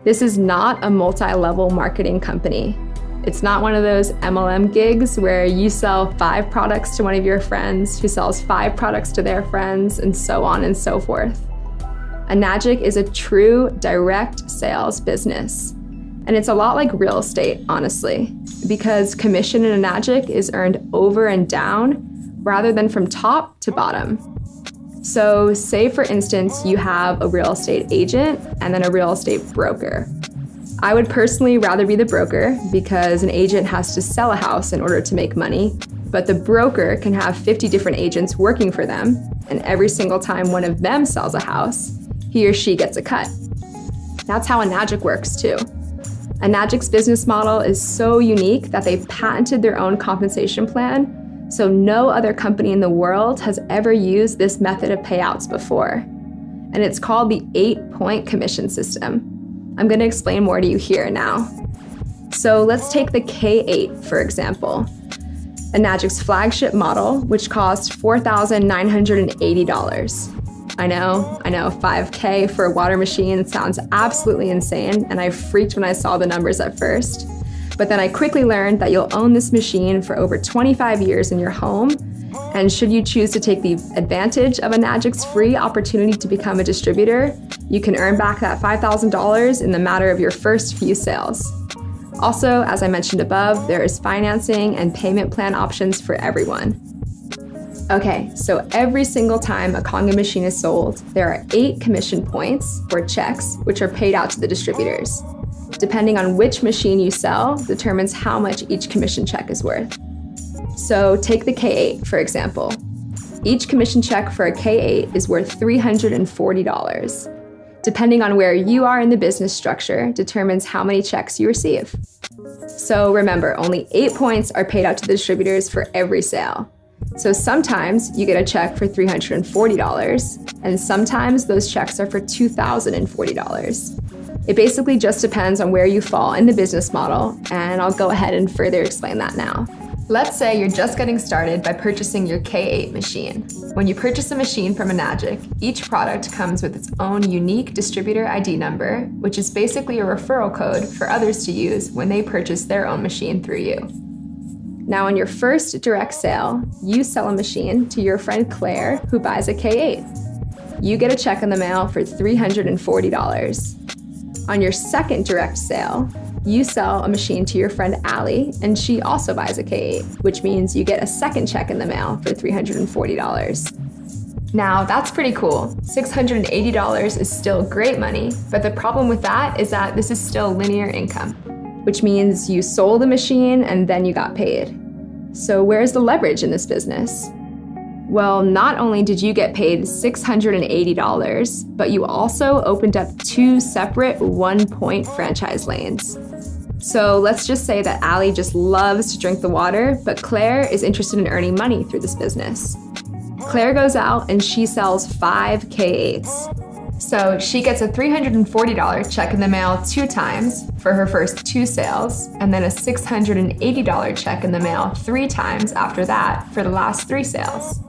This is not a multi-level marketing company. It's not one of those MLM gigs where you sell 5 products to one of your friends who sells 5 products to their friends, and so on and so forth. Enagic is a true direct sales business. And it's a lot like real estate, honestly, because commission in Enagic is earned over and down rather than from top to bottom. So say, for instance, you have a real estate agent and then a real estate broker. I would personally rather be the broker because an agent has to sell a house in order to make money, but the broker can have 50 different agents working for them, and every single time one of them sells a house, he or she gets a cut. That's how Enagic works too. Enagic's business model is so unique that they patented their own compensation plan, so no other company in the world has ever used this method of payouts before. And it's called the 8-point commission system. I'm going to explain more to you here now. So let's take the K8, for example. Enagic's flagship model, which costs $4,980. I know, $5K for a water machine sounds absolutely insane, and I freaked when I saw the numbers at first. But then I quickly learned that you'll own this machine for over 25 years in your home, and should you choose to take the advantage of Enagic's free opportunity to become a distributor, you can earn back that $5,000 in the matter of your first few sales. Also, as I mentioned above, there is financing and payment plan options for everyone. Okay, so every single time a Conga machine is sold, there are 8 commission points, or checks, which are paid out to the distributors. Depending on which machine you sell determines how much each commission check is worth. So take the K8, for example. Each commission check for a K8 is worth $340. Depending on where you are in the business structure determines how many checks you receive. So remember, only 8 points are paid out to the distributors for every sale. So sometimes you get a check for $340, and sometimes those checks are for $2,040. It basically just depends on where you fall in the business model, and I'll go ahead and further explain that now. Let's say you're just getting started by purchasing your K8 machine. When you purchase a machine from Enagic, each product comes with its own unique distributor ID number, which is basically a referral code for others to use when they purchase their own machine through you. Now, on your first direct sale, you sell a machine to your friend Claire, who buys a K8. You get a check in the mail for $340. On your second direct sale, you sell a machine to your friend Allie, and she also buys a K8, which means you get a second check in the mail for $340. Now, that's pretty cool. $680 is still great money, but the problem with that is that this is still linear income, which means you sold a machine and then you got paid. So where's the leverage in this business? Well, not only did you get paid $680, but you also opened up 2 separate 1-point franchise lanes. So let's just say that Allie just loves to drink the water, but Claire is interested in earning money through this business. Claire goes out and she sells 5 K8s. So she gets a $340 check in the mail 2 times for her first 2 sales, and then a $680 check in the mail 3 times after that for the last 3 sales.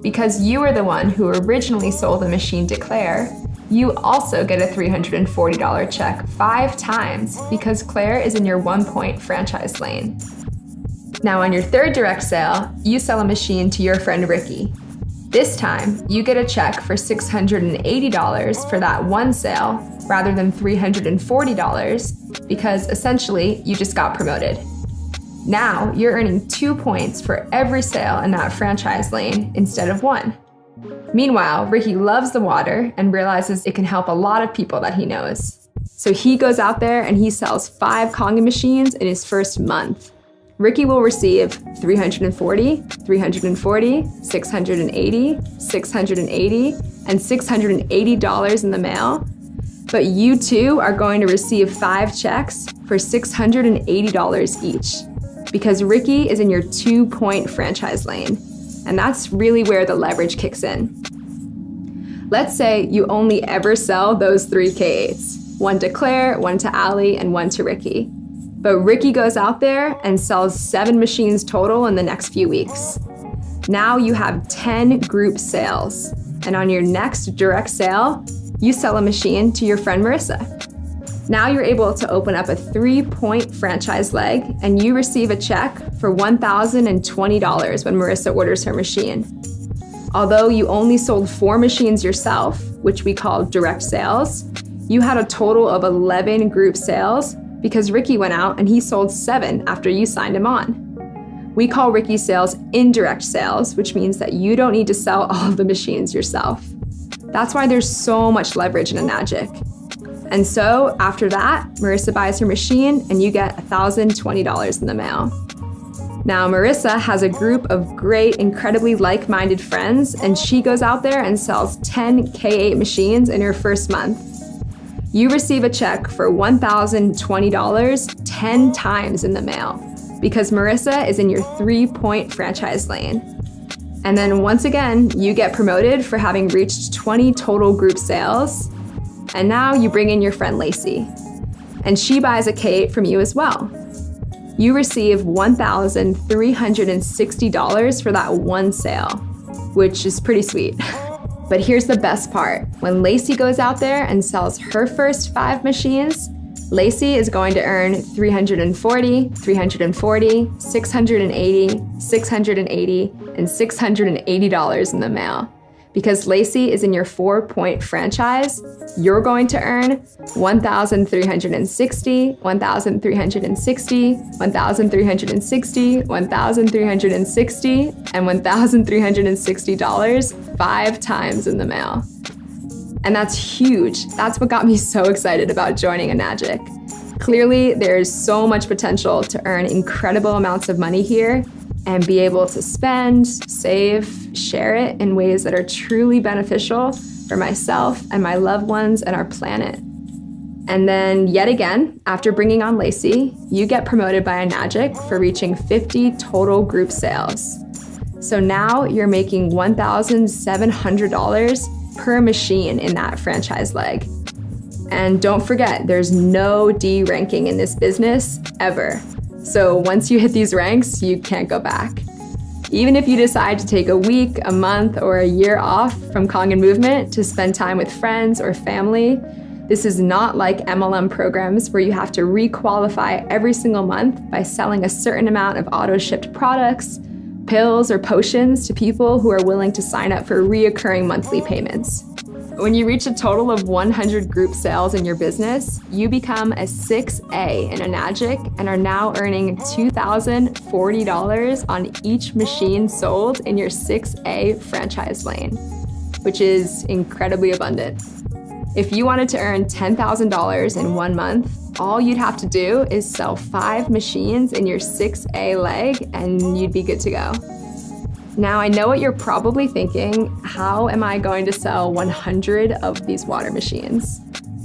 Because you were the one who originally sold the machine to Claire, you also get a $340 check 5 times because Claire is in your 1-point franchise lane. Now, on your third direct sale, you sell a machine to your friend Ricky. This time, you get a check for $680 for that 1 sale rather than $340 because essentially you just got promoted. Now, you're earning 2 points for every sale in that franchise lane instead of 1. Meanwhile, Ricky loves the water and realizes it can help a lot of people that he knows. So he goes out there and he sells 5 Conga machines in his first month. Ricky will receive $340, $340, $680, $680, and $680 in the mail. But you too are going to receive 5 checks for $680 each, because Ricky is in your 2-point franchise lane. And that's really where the leverage kicks in. Let's say you only ever sell those 3 K8s, 1 to Claire, 1 to Allie, and 1 to Ricky. But Ricky goes out there and sells 7 machines total in the next few weeks. Now you have 10 group sales. And on your next direct sale, you sell a machine to your friend Marissa. Now you're able to open up a 3-point franchise leg, and you receive a check for $1,020 when Marissa orders her machine. Although you only sold 4 machines yourself, which we call direct sales, you had a total of 11 group sales because Ricky went out and he sold 7 after you signed him on. We call Ricky's sales indirect sales, which means that you don't need to sell all of the machines yourself. That's why there's so much leverage in Enagic. And so after that, Marissa buys her machine and you get $1,020 in the mail. Now, Marissa has a group of great, incredibly like-minded friends, and she goes out there and sells 10 K8 machines in her first month. You receive a check for $1,020 10 times in the mail because Marissa is in your 3-point franchise lane. And then once again, you get promoted for having reached 20 total group sales. And now you bring in your friend Lacey, and she buys a K8 from you as well. You receive $1,360 for that one sale, which is pretty sweet. But here's the best part. When Lacey goes out there and sells her first 5 machines, Lacey is going to earn $340, $340, $680, $680, and $680 in the mail. Because Lacey is in your 4-point franchise, you're going to earn $1,360, $1,360, $1,360, $1,360, and $1,360 5 times in the mail. And that's huge. That's what got me so excited about joining Enagic. Clearly, there's so much potential to earn incredible amounts of money here and be able to spend, save, share it in ways that are truly beneficial for myself and my loved ones and our planet. And then yet again, after bringing on Lacey, you get promoted by Enagic for reaching 50 total group sales. So now you're making $1,700 per machine in that franchise leg. And don't forget, there's no D ranking in this business ever. So once you hit these ranks, you can't go back. Even if you decide to take a week, a month, or a year off from Kangen movement to spend time with friends or family, this is not like MLM programs where you have to re-qualify every single month by selling a certain amount of auto-shipped products, pills, or potions to people who are willing to sign up for reoccurring monthly payments. When you reach a total of 100 group sales in your business, you become a 6A in Enagic and are now earning $2,040 on each machine sold in your 6A franchise lane, which is incredibly abundant. If you wanted to earn $10,000 in 1 month, all you'd have to do is sell 5 machines in your 6A leg and you'd be good to go. Now, I know what you're probably thinking, how am I going to sell 100 of these water machines?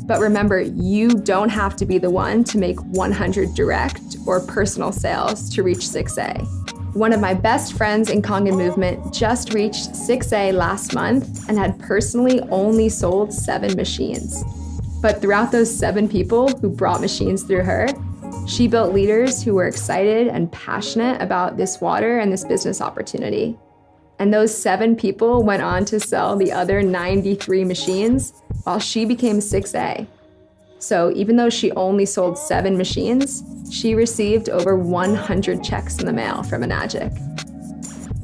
But remember, you don't have to be the one to make 100 direct or personal sales to reach 6A. One of my best friends in Kangen movement just reached 6A last month and had personally only sold 7 machines. But throughout those 7 people who brought machines through her, she built leaders who were excited and passionate about this water and this business opportunity. And those 7 people went on to sell the other 93 machines while she became 6A. So even though she only sold 7 machines, she received over 100 checks in the mail from Enagic.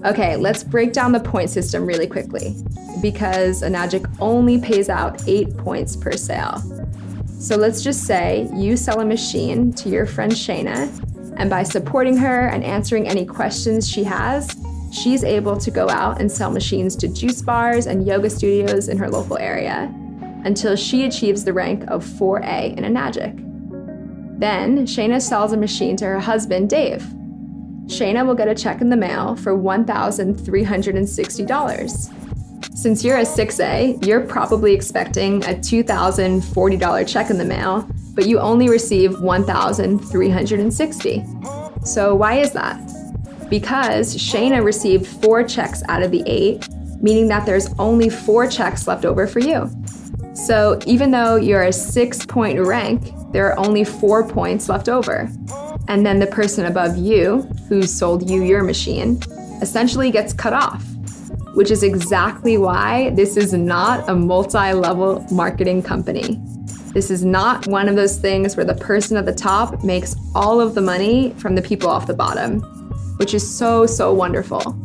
Okay, let's break down the point system really quickly because Enagic only pays out 8 points per sale. So let's just say you sell a machine to your friend Shayna, and by supporting her and answering any questions she has, she's able to go out and sell machines to juice bars and yoga studios in her local area until she achieves the rank of 4A in Enagic. Then Shayna sells a machine to her husband, Dave. Shayna will get a check in the mail for $1,360. Since you're a 6A, you're probably expecting a $2,040 check in the mail, but you only receive $1,360. So why is that? Because Shayna received 4 checks out of the 8, meaning that there's only 4 checks left over for you. So even though you're a 6-point rank, there are only 4 points left over. And then the person above you, who sold you your machine, essentially gets cut off, which is exactly why this is not a multi-level marketing company. This is not one of those things where the person at the top makes all of the money from the people off the bottom, which is so, so wonderful.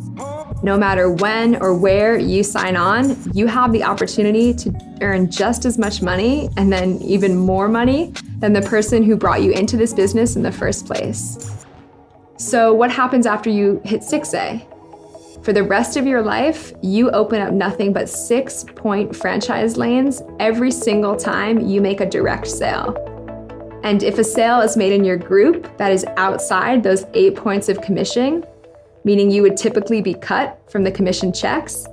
No matter when or where you sign on, you have the opportunity to earn just as much money and then even more money than the person who brought you into this business in the first place. So what happens after you hit 6A? For the rest of your life, you open up nothing but 6-point franchise lanes every single time you make a direct sale. And if a sale is made in your group that is outside those 8 points of commission, meaning you would typically be cut from the commission checks,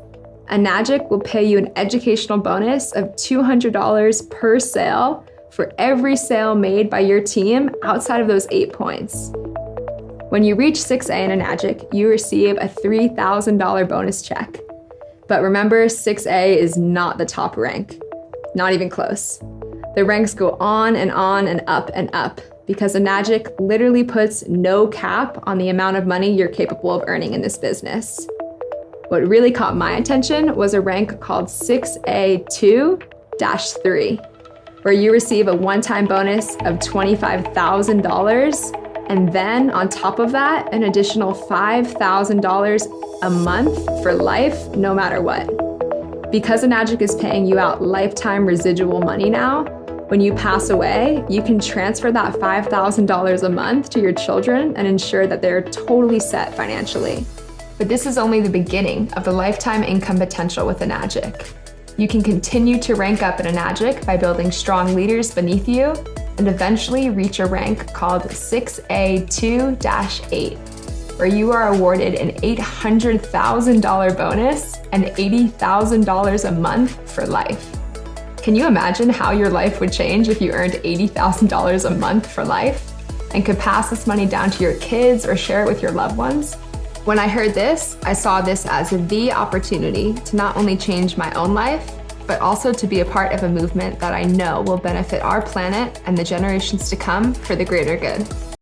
Enagic will pay you an educational bonus of $200 per sale for every sale made by your team outside of those 8 points. When you reach 6A in Enagic, you receive a $3,000 bonus check. But remember, 6A is not the top rank, not even close. The ranks go on and up because Enagic literally puts no cap on the amount of money you're capable of earning in this business. What really caught my attention was a rank called 6A2-3, where you receive a one-time bonus of $25,000, and then on top of that, an additional $5,000 a month for life, no matter what. Because Enagic is paying you out lifetime residual money now, when you pass away, you can transfer that $5,000 a month to your children and ensure that they're totally set financially. But this is only the beginning of the lifetime income potential with Enagic. You can continue to rank up in Enagic by building strong leaders beneath you and eventually reach a rank called 6A2-8, where you are awarded an $800,000 bonus and $80,000 a month for life. Can you imagine how your life would change if you earned $80,000 a month for life and could pass this money down to your kids or share it with your loved ones? When I heard this, I saw this as the opportunity to not only change my own life, but also to be a part of a movement that I know will benefit our planet and the generations to come for the greater good.